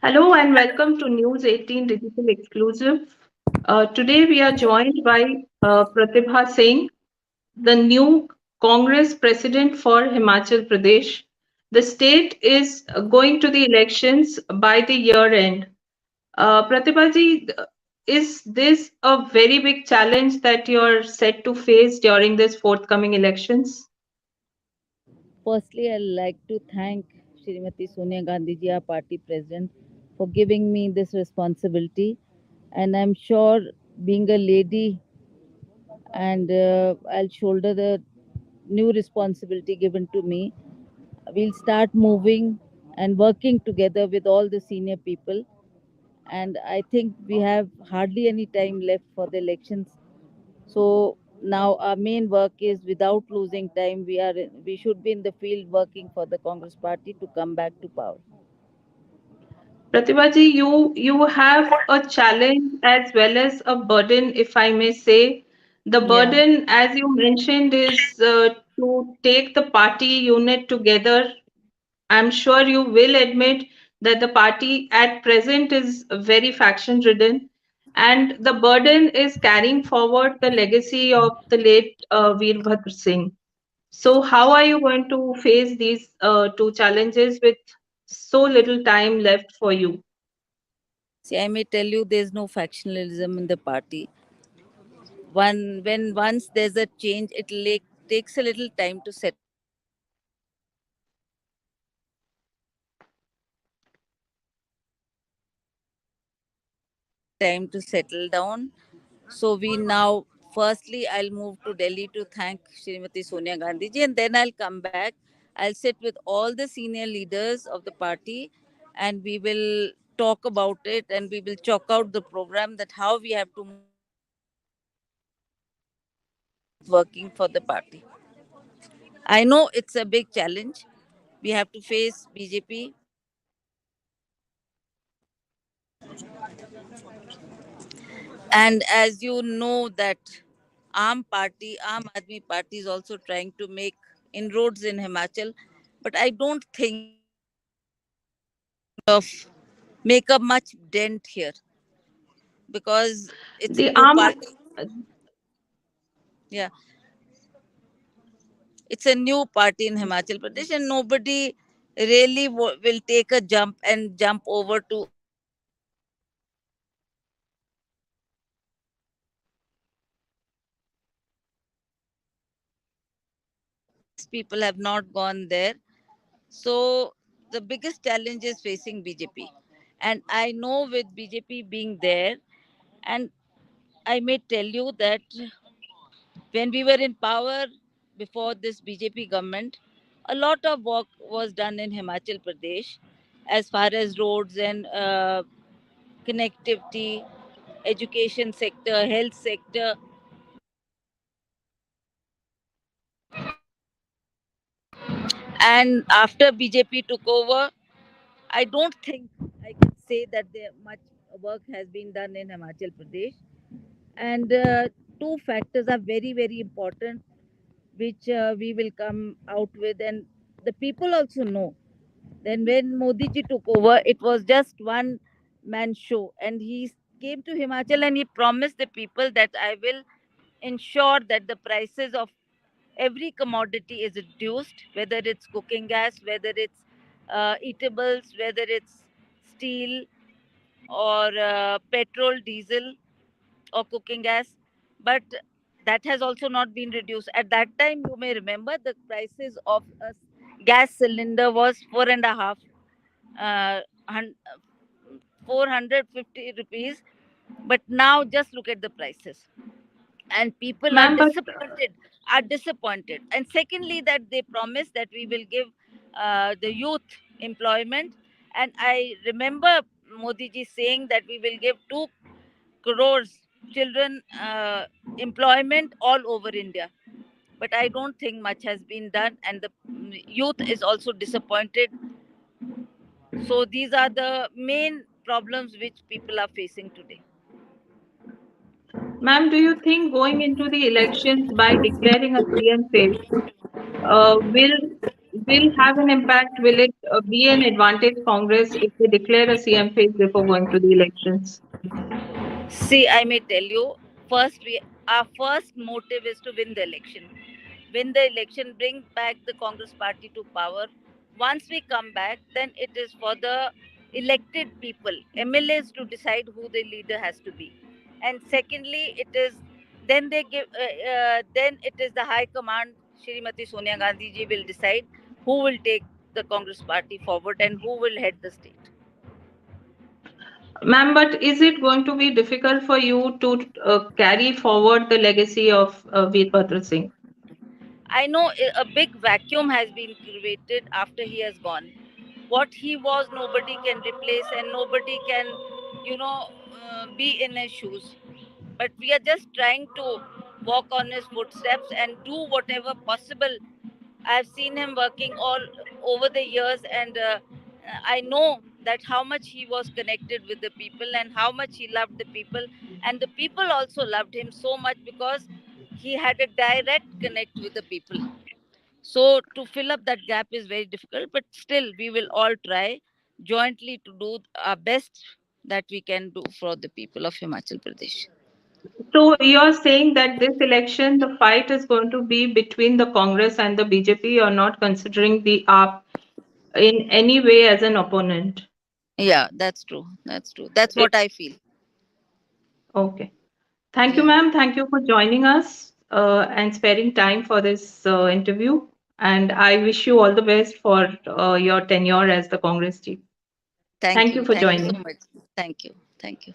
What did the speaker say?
Hello and welcome to News 18 Digital Exclusive. Today we are joined by Pratibha Singh, the new Congress president for Himachal Pradesh. The state is going to the elections by the year end. Pratibha ji, is this a very big challenge that you're set to face during this forthcoming elections? Firstly, I'd like to thank Srimati Sonia Gandhi ji, our party president, for giving me this responsibility. And I'm sure, being a lady, and I'll shoulder the new responsibility given to me. We'll start moving and working together with all the senior people. And I think we have hardly any time left for the elections. So now our main work is, without losing time, we should be in the field working for the Congress party to come back to power. Pratibha ji, you have a challenge as well as a burden, if I may say. The Yeah. burden, as you mentioned, is to take the party unit together. I'm sure you will admit that the party at present is very faction ridden, and the burden is carrying forward the legacy of the late Veerbhadra Singh. So, how are you going to face these two challenges with so little time left for you? See, I may tell you, there's no factionalism in the party. When once there's a change, takes a little time to settle down. So we now, firstly, I'll move to Delhi to thank Srimati Sonia Gandhi ji, and then I'll come back. I'll sit with all the senior leaders of the party, and we will talk about it, and we will chalk out the program that how we have to move forward with working for the party. I know it's a big challenge. We have to face BJP, and as you know that Aam Aadmi Party is also trying to make inroads in Himachal, but I don't think of make a much dent here because it's a The new party. Yeah, it's a new party in Himachal Pradesh, and nobody really will take a jump and jump over to Aam Aadmi Party. Most people have not gone there. So the biggest challenge is facing BJP. And I know with BJP being there, and I may tell you that when we were in power before this BJP government, a lot of work was done in Himachal Pradesh as far as roads and connectivity, education sector, health sector. And after BJP took over, I don't think I can say that there much work has been done in Himachal Pradesh. And two factors are very, very important, which we will come out with. And the people also know. Then, when Modi ji took over, it was just one man show. And he came to Himachal and he promised the people that I will ensure that the prices of every commodity is reduced, whether it's cooking gas, whether it's eatables, whether it's steel or petrol, diesel, or cooking gas. But that has also not been reduced. At that time, you may remember the prices of a gas cylinder was 4.5, uh, 450 rupees. But now just look at the prices, and people ma'am, but are disappointed. And secondly, that they promise that we will give the youth employment. And I remember Modi ji saying that we will give 2 crores children employment all over India. But I don't think much has been done, and the youth is also disappointed. So these are the main problems which people are facing today. ma'am, do you think going into the elections by declaring a CM phase will will have an impact? Will it be an advantage Congress if they declare a CM phase before going to the elections? See, I may tell you, first we our first motive is to win the election. Win the election, bring back the Congress party to power. Once we come back, then it is for the elected people, MLAs, to decide who the leader has to be. And secondly, it is then it is the High Command, Shrimati Sonia Gandhi ji, will decide who will take the Congress party forward and who will head the state. Ma'am, but is it going to be difficult for you to carry forward the legacy of Veerbhadra Singh? I know a big vacuum has been created after he has gone. What he was, nobody can replace, and nobody can, be in his shoes. But we are just trying to walk on his footsteps and do whatever possible. I've seen him working all over the years, and I know that how much he was connected with the people and how much he loved the people, and the people also loved him so much because he had a direct connect with the people. So to fill up that gap is very difficult, but still we will all try jointly to do our best that we can do for the people of Himachal Pradesh. So you're saying that this election, the fight is going to be between the Congress and the BJP. You're not considering the AAP in any way as an opponent. Yeah, that's true. That's true. That's Eh, what I feel. Okay. Thank you, Yeah. ma'am. Thank you for joining us and sparing time for this interview. And I wish you all the best for your tenure as the Congress chief. Thank Thank you you. for Thank you so joining. much. Thank you. Thank you.